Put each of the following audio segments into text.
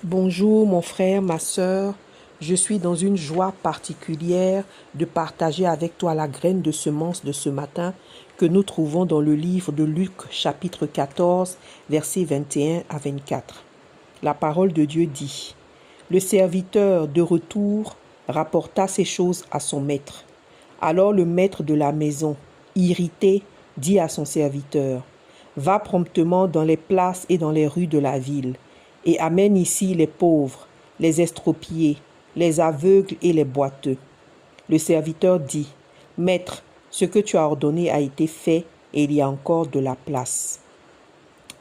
Bonjour mon frère, ma sœur, je suis dans une joie particulière de partager avec toi la graine de semence de ce matin que nous trouvons dans le livre de Luc chapitre 14 versets 21 à 24. La parole de Dieu dit: Le serviteur de retour rapporta ces choses à son maître. Alors le maître de la maison, irrité, dit à son serviteur: Va promptement dans les places et dans les rues de la ville et amène ici les pauvres, les estropiés, les aveugles et les boiteux. Le serviteur dit: Maître, ce que tu as ordonné a été fait et il y a encore de la place.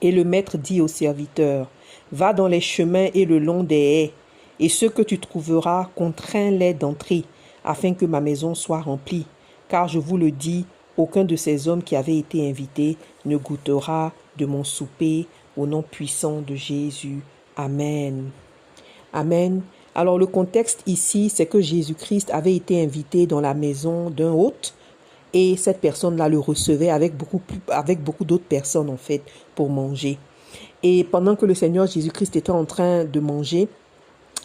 Et le maître dit au serviteur: Va dans les chemins et le long des haies, et ceux que tu trouveras, contrains-les d'entrer, afin que ma maison soit remplie. Car je vous le dis, aucun de ces hommes qui avaient été invités ne goûtera de mon souper, au nom puissant de Jésus. Amen. Amen. Alors le contexte ici, c'est que Jésus-Christ avait été invité dans la maison d'un hôte et cette personne-là le recevait avec beaucoup d'autres personnes en fait pour manger. Et pendant que le Seigneur Jésus-Christ était en train de manger,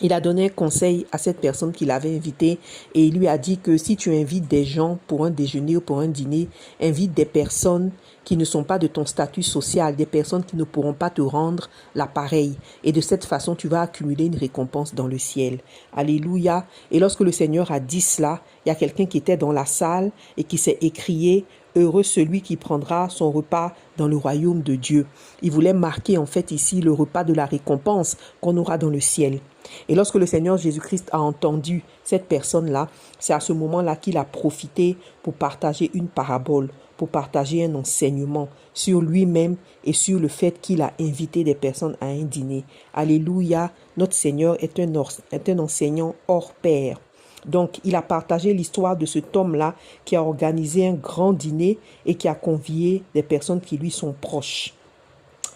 il a donné un conseil à cette personne qu'il avait invitée et il lui a dit que si tu invites des gens pour un déjeuner ou pour un dîner, invite des personnes qui ne sont pas de ton statut social, des personnes qui ne pourront pas te rendre l'appareil. Et de cette façon, tu vas accumuler une récompense dans le ciel. Alléluia. Et lorsque le Seigneur a dit cela, il y a quelqu'un qui était dans la salle et qui s'est écrié: Heureux celui qui prendra son repas dans le royaume de Dieu. Il voulait marquer en fait ici le repas de la récompense qu'on aura dans le ciel. Et lorsque le Seigneur Jésus-Christ a entendu cette personne-là, c'est à ce moment-là qu'il a profité pour partager une parabole, pour partager un enseignement sur lui-même et sur le fait qu'il a invité des personnes à un dîner. Alléluia, notre Seigneur est un enseignant hors pair. Donc, il a partagé l'histoire de cet homme-là qui a organisé un grand dîner et qui a convié des personnes qui lui sont proches.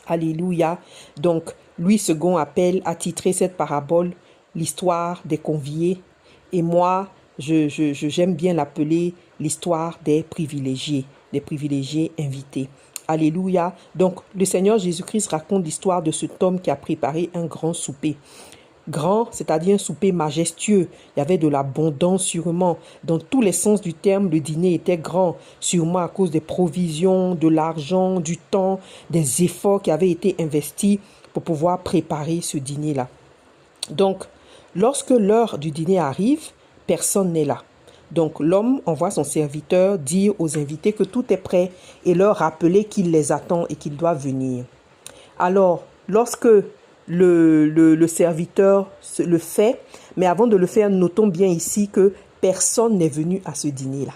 Alléluia. Donc, Louis II appelle à titrer cette parabole l'histoire des conviés. Et moi, j'aime bien l'appeler l'histoire des privilégiés invités. Alléluia. Donc, le Seigneur Jésus-Christ raconte l'histoire de cet homme qui a préparé un grand souper. Grand, c'est-à-dire un souper majestueux. Il y avait de l'abondance sûrement. Dans tous les sens du terme, le dîner était grand, sûrement à cause des provisions, de l'argent, du temps, des efforts qui avaient été investis pour pouvoir préparer ce dîner-là. Donc, lorsque l'heure du dîner arrive, personne n'est là. Donc, l'homme envoie son serviteur dire aux invités que tout est prêt et leur rappeler qu'il les attend et qu'ils doivent venir. Alors, lorsque le serviteur le fait, mais avant de le faire, notons bien ici que personne n'est venu à ce dîner-là.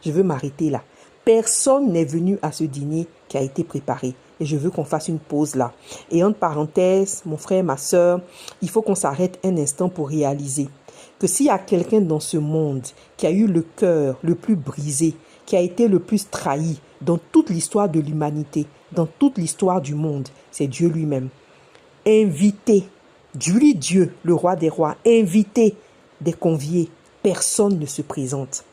Je veux m'arrêter là. Personne n'est venu à ce dîner qui a été préparé. Et je veux qu'on fasse une pause là. Et entre parenthèses, mon frère, ma sœur, il faut qu'on s'arrête un instant pour réaliser que s'il y a quelqu'un dans ce monde qui a eu le cœur le plus brisé, qui a été le plus trahi dans toute l'histoire de l'humanité, dans toute l'histoire du monde, c'est Dieu lui-même. Invité, Dieu, le roi des rois, invité des conviés, personne ne se présente.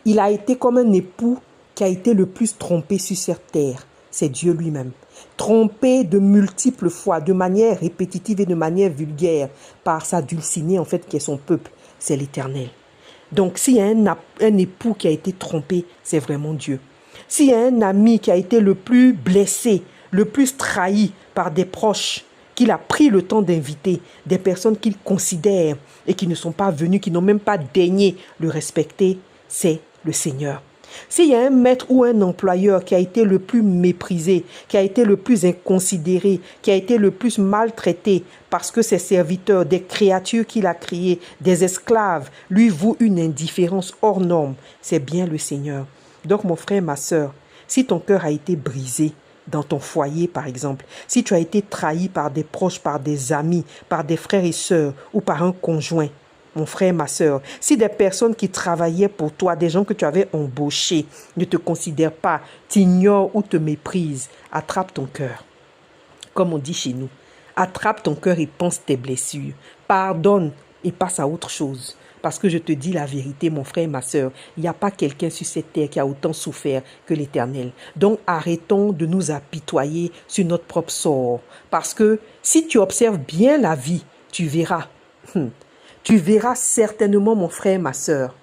Il a été comme un époux qui a été le plus trompé sur cette terre, c'est Dieu lui-même. Trompé de multiples fois, de manière répétitive et de manière vulgaire, par sa dulcinée en fait qui est son peuple, c'est l'Éternel. Donc s'il y a un époux qui a été trompé, c'est vraiment Dieu. S'il y a un ami qui a été le plus blessé, le plus trahi par des proches, qu'il a pris le temps d'inviter, des personnes qu'il considère et qui ne sont pas venues, qui n'ont même pas daigné le respecter, c'est le Seigneur. S'il y a un maître ou un employeur qui a été le plus méprisé, qui a été le plus inconsidéré, qui a été le plus maltraité parce que ses serviteurs, des créatures qu'il a créées, des esclaves, lui vouent une indifférence hors norme, c'est bien le Seigneur. Donc mon frère, ma sœur, si ton cœur a été brisé dans ton foyer par exemple, si tu as été trahi par des proches, par des amis, par des frères et sœurs ou par un conjoint, mon frère, ma sœur, si des personnes qui travaillaient pour toi, des gens que tu avais embauchés, ne te considèrent pas, t'ignorent ou te méprisent, attrape ton cœur. Comme on dit chez nous, attrape ton cœur et pense tes blessures. Pardonne et passe à autre chose. Parce que je te dis la vérité, mon frère et ma sœur, il n'y a pas quelqu'un sur cette terre qui a autant souffert que l'Éternel. Donc arrêtons de nous apitoyer sur notre propre sort. Parce que si tu observes bien la vie, tu verras. Tu verras certainement, mon frère et ma sœur,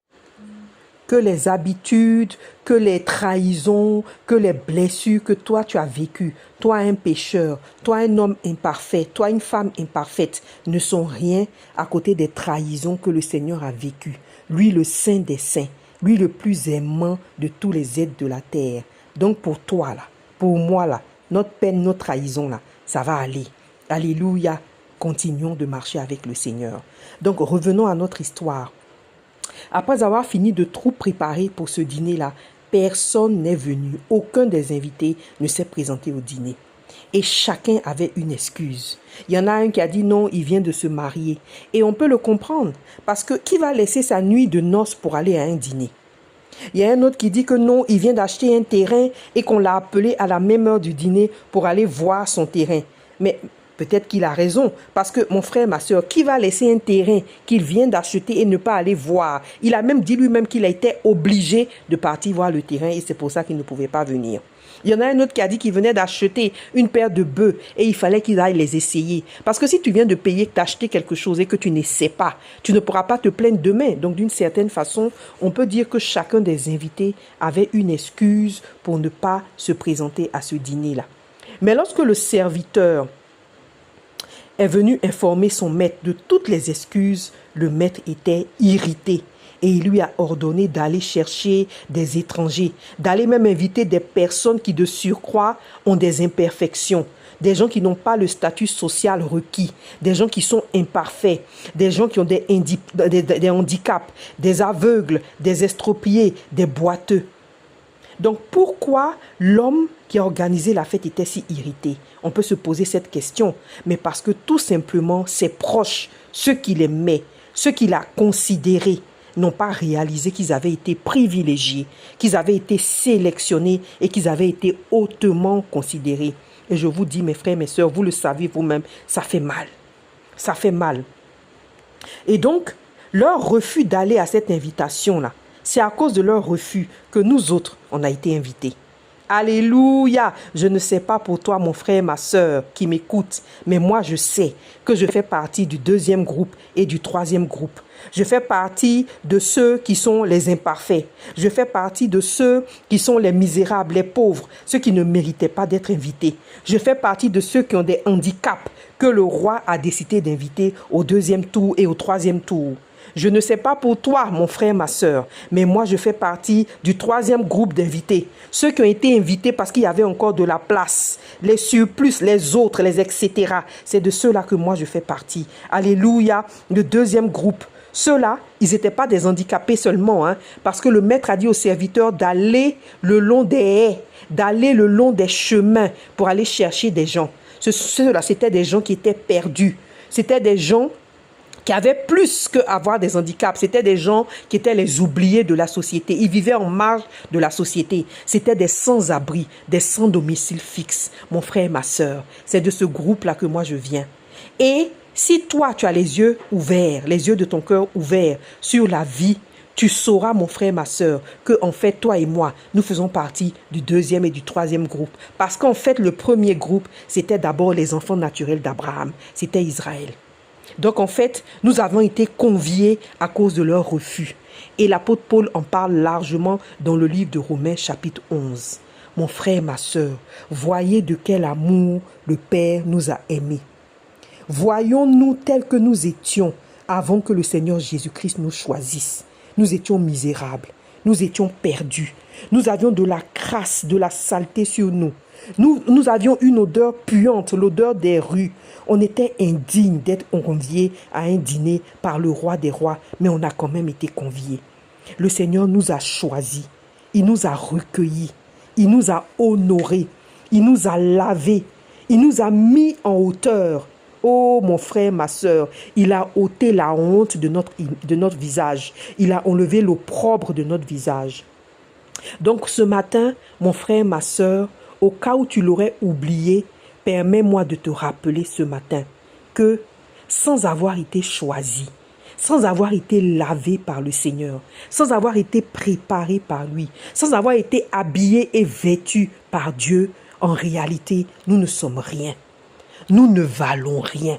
que les habitudes, que les trahisons, que les blessures que toi tu as vécues, toi un pécheur, toi un homme imparfait, toi une femme imparfaite, ne sont rien à côté des trahisons que le Seigneur a vécues. Lui le Saint des Saints, lui le plus aimant de tous les êtres de la terre. Donc pour toi là, pour moi là, notre peine, notre trahison là, ça va aller. Alléluia. Continuons de marcher avec le Seigneur. Donc revenons à notre histoire. Après avoir fini de tout préparer pour ce dîner-là, personne n'est venu. Aucun des invités ne s'est présenté au dîner. Et chacun avait une excuse. Il y en a un qui a dit non, il vient de se marier. Et on peut le comprendre. Parce que qui va laisser sa nuit de noces pour aller à un dîner? Il y a un autre qui dit que non, il vient d'acheter un terrain et qu'on l'a appelé à la même heure du dîner pour aller voir son terrain. Mais peut-être qu'il a raison, parce que mon frère, ma soeur, qui va laisser un terrain qu'il vient d'acheter et ne pas aller voir? Il a même dit lui-même qu'il a été obligé de partir voir le terrain et c'est pour ça qu'il ne pouvait pas venir. Il y en a un autre qui a dit qu'il venait d'acheter une paire de bœufs et il fallait qu'il aille les essayer. Parce que si tu viens de payer, d'acheter quelque chose et que tu n'essaies pas, tu ne pourras pas te plaindre demain. Donc d'une certaine façon, on peut dire que chacun des invités avait une excuse pour ne pas se présenter à ce dîner-là. Mais lorsque le serviteur est venu informer son maître de toutes les excuses, le maître était irrité. Et il lui a ordonné d'aller chercher des étrangers, d'aller même inviter des personnes qui de surcroît ont des imperfections, des gens qui n'ont pas le statut social requis, des gens qui sont imparfaits, des gens qui ont des handicaps, des aveugles, des estropiés, des boiteux. Donc pourquoi l'homme qui a organisé la fête était si irrité? On peut se poser cette question, mais parce que tout simplement ses proches, ceux qu'il aimait, ceux qu'il a considérés, n'ont pas réalisé qu'ils avaient été privilégiés, qu'ils avaient été sélectionnés et qu'ils avaient été hautement considérés. Et je vous dis, mes frères, mes sœurs, vous le savez vous-même, ça fait mal. Ça fait mal. Et donc, leur refus d'aller à cette invitation-là, c'est à cause de leur refus que nous autres, on a été invités. Alléluia! Je ne sais pas pour toi, mon frère, ma sœur, qui m'écoute, mais moi, je sais que je fais partie du deuxième groupe et du troisième groupe. Je fais partie de ceux qui sont les imparfaits. Je fais partie de ceux qui sont les misérables, les pauvres, ceux qui ne méritaient pas d'être invités. Je fais partie de ceux qui ont des handicaps que le roi a décidé d'inviter au deuxième tour et au troisième tour. Je ne sais pas pour toi, mon frère, ma sœur, mais moi, je fais partie du troisième groupe d'invités. Ceux qui ont été invités parce qu'il y avait encore de la place. Les surplus, les autres, les etc. C'est de ceux-là que moi, je fais partie. Alléluia, le deuxième groupe. Ceux-là, ils n'étaient pas des handicapés seulement, parce que le maître a dit aux serviteurs d'aller le long des haies, d'aller le long des chemins pour aller chercher des gens. Ceux-là, c'était des gens qui étaient perdus. C'était des gens qui avaient plus qu'avoir des handicaps. C'était des gens qui étaient les oubliés de la société. Ils vivaient en marge de la société. C'était des sans-abri, des sans-domicile fixe. Mon frère et ma sœur, c'est de ce groupe-là que moi je viens. Et si toi, tu as les yeux ouverts, les yeux de ton cœur ouverts sur la vie, tu sauras, mon frère, ma sœur, que en fait, toi et moi, nous faisons partie du deuxième et du troisième groupe. Parce qu'en fait, le premier groupe, c'était d'abord les enfants naturels d'Abraham. C'était Israël. Donc en fait, nous avons été conviés à cause de leur refus. Et l'apôtre Paul en parle largement dans le livre de Romains chapitre 11. Mon frère, ma sœur, voyez de quel amour le Père nous a aimés. Voyons-nous tels que nous étions avant que le Seigneur Jésus-Christ nous choisisse. Nous étions misérables, nous étions perdus. Nous avions de la crasse, de la saleté sur nous. Nous avions une odeur puante, l'odeur des rues. On était indignes d'être conviés à un dîner par le roi des rois, mais on a quand même été conviés. Le Seigneur nous a choisis, il nous a recueillis, il nous a honorés, il nous a lavés, il nous a mis en hauteur. Oh mon frère, ma sœur, il a ôté la honte de notre visage, il a enlevé l'opprobre de notre visage. Donc ce matin, mon frère, ma sœur, au cas où tu l'aurais oublié, permets-moi de te rappeler ce matin que sans avoir été choisi, sans avoir été lavé par le Seigneur, sans avoir été préparé par lui, sans avoir été habillé et vêtu par Dieu, en réalité, nous ne sommes rien. Nous ne valons rien.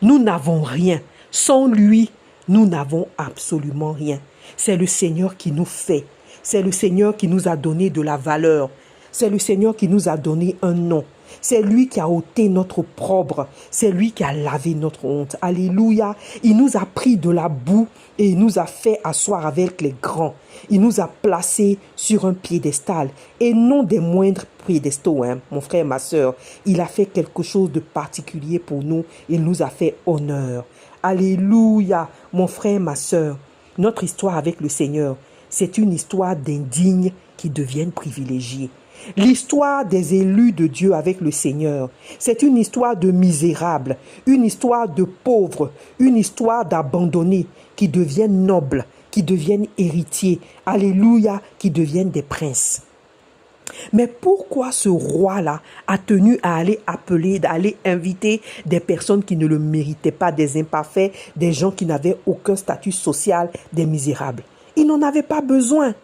Nous n'avons rien. Sans lui, nous n'avons absolument rien. C'est le Seigneur qui nous fait. C'est le Seigneur qui nous a donné de la valeur. C'est le Seigneur qui nous a donné un nom. C'est lui qui a ôté notre opprobre. C'est lui qui a lavé notre honte. Alléluia. Il nous a pris de la boue et il nous a fait asseoir avec les grands. Il nous a placés sur un piédestal et non des moindres piédestaux, mon frère, ma soeur. Il a fait quelque chose de particulier pour nous. Il nous a fait honneur. Alléluia, mon frère, ma soeur. Notre histoire avec le Seigneur, c'est une histoire d'indignes qui deviennent privilégiés. L'histoire des élus de Dieu avec le Seigneur, c'est une histoire de misérables, une histoire de pauvres, une histoire d'abandonnés qui deviennent nobles, qui deviennent héritiers, alléluia, qui deviennent des princes. Mais pourquoi ce roi-là a tenu à aller appeler, d'aller inviter des personnes qui ne le méritaient pas, des imparfaits, des gens qui n'avaient aucun statut social, des misérables? Il n'en avait pas besoin.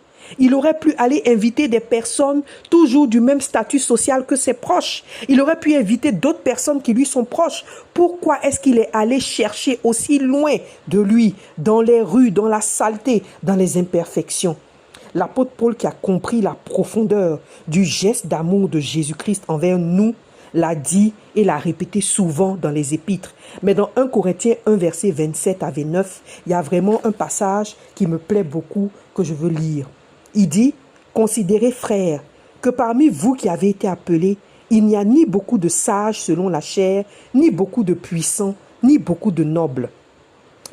Il aurait pu aller inviter des personnes toujours du même statut social que ses proches. Il aurait pu inviter d'autres personnes qui lui sont proches. Pourquoi est-ce qu'il est allé chercher aussi loin de lui, dans les rues, dans la saleté, dans les imperfections? L'apôtre Paul, qui a compris la profondeur du geste d'amour de Jésus-Christ envers nous, l'a dit et l'a répété souvent dans les épîtres. Mais dans 1 Corinthiens 1, verset 27 à 29, il y a vraiment un passage qui me plaît beaucoup, que je veux lire. Il dit, « Considérez, frères, que parmi vous qui avez été appelés, il n'y a ni beaucoup de sages selon la chair, ni beaucoup de puissants, ni beaucoup de nobles.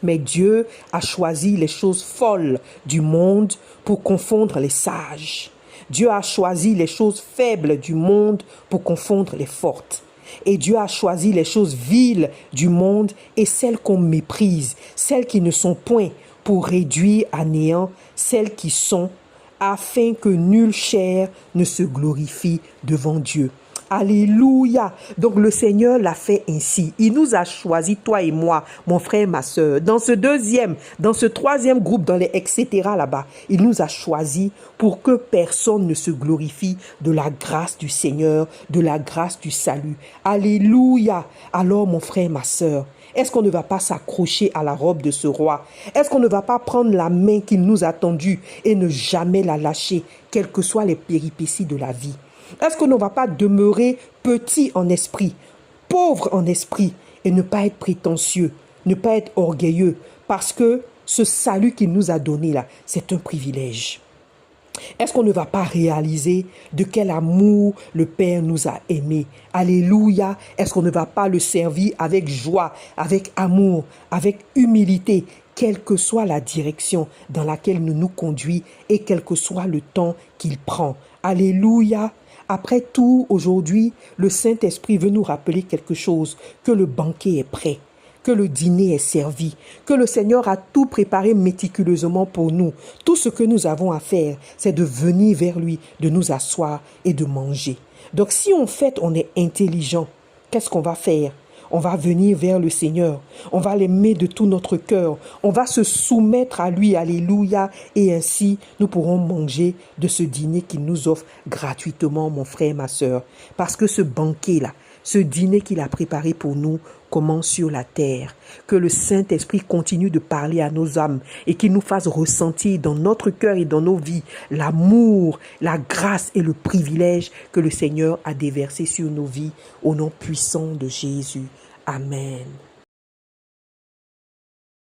Mais Dieu a choisi les choses folles du monde pour confondre les sages. Dieu a choisi les choses faibles du monde pour confondre les fortes. Et Dieu a choisi les choses viles du monde et celles qu'on méprise, celles qui ne sont point, pour réduire à néant celles qui sont, afin que nulle chair ne se glorifie devant Dieu. » Alléluia. Donc le Seigneur l'a fait ainsi. Il nous a choisi, toi et moi, mon frère, ma soeur. Dans ce troisième groupe, dans les etc. là-bas, il nous a choisis pour que personne ne se glorifie de la grâce du Seigneur, de la grâce du salut. Alléluia. Alors mon frère, ma soeur, est-ce qu'on ne va pas s'accrocher à la robe de ce roi? Est-ce qu'on ne va pas prendre la main qu'il nous a tendue et ne jamais la lâcher, quelles que soient les péripéties de la vie? Est-ce qu'on ne va pas demeurer petit en esprit, pauvre en esprit et ne pas être prétentieux, ne pas être orgueilleux, parce que ce salut qu'il nous a donné là, c'est un privilège. Est-ce qu'on ne va pas réaliser de quel amour le Père nous a aimés? Alléluia. Est-ce qu'on ne va pas le servir avec joie, avec amour, avec humilité, quelle que soit la direction dans laquelle il nous conduit et quel que soit le temps qu'il prend? Alléluia. Après tout, aujourd'hui, le Saint-Esprit veut nous rappeler quelque chose, que le banquet est prêt, que le dîner est servi, que le Seigneur a tout préparé méticuleusement pour nous. Tout ce que nous avons à faire, c'est de venir vers lui, de nous asseoir et de manger. Donc si en fait on est intelligent, qu'est-ce qu'on va faire? On va venir vers le Seigneur, on va l'aimer de tout notre cœur, on va se soumettre à lui, alléluia, et ainsi nous pourrons manger de ce dîner qu'il nous offre gratuitement, mon frère, ma soeur. Parce que ce banquet-là, ce dîner qu'il a préparé pour nous commence sur la terre. Que le Saint-Esprit continue de parler à nos âmes et qu'il nous fasse ressentir dans notre cœur et dans nos vies l'amour, la grâce et le privilège que le Seigneur a déversé sur nos vies au nom puissant de Jésus. Amen.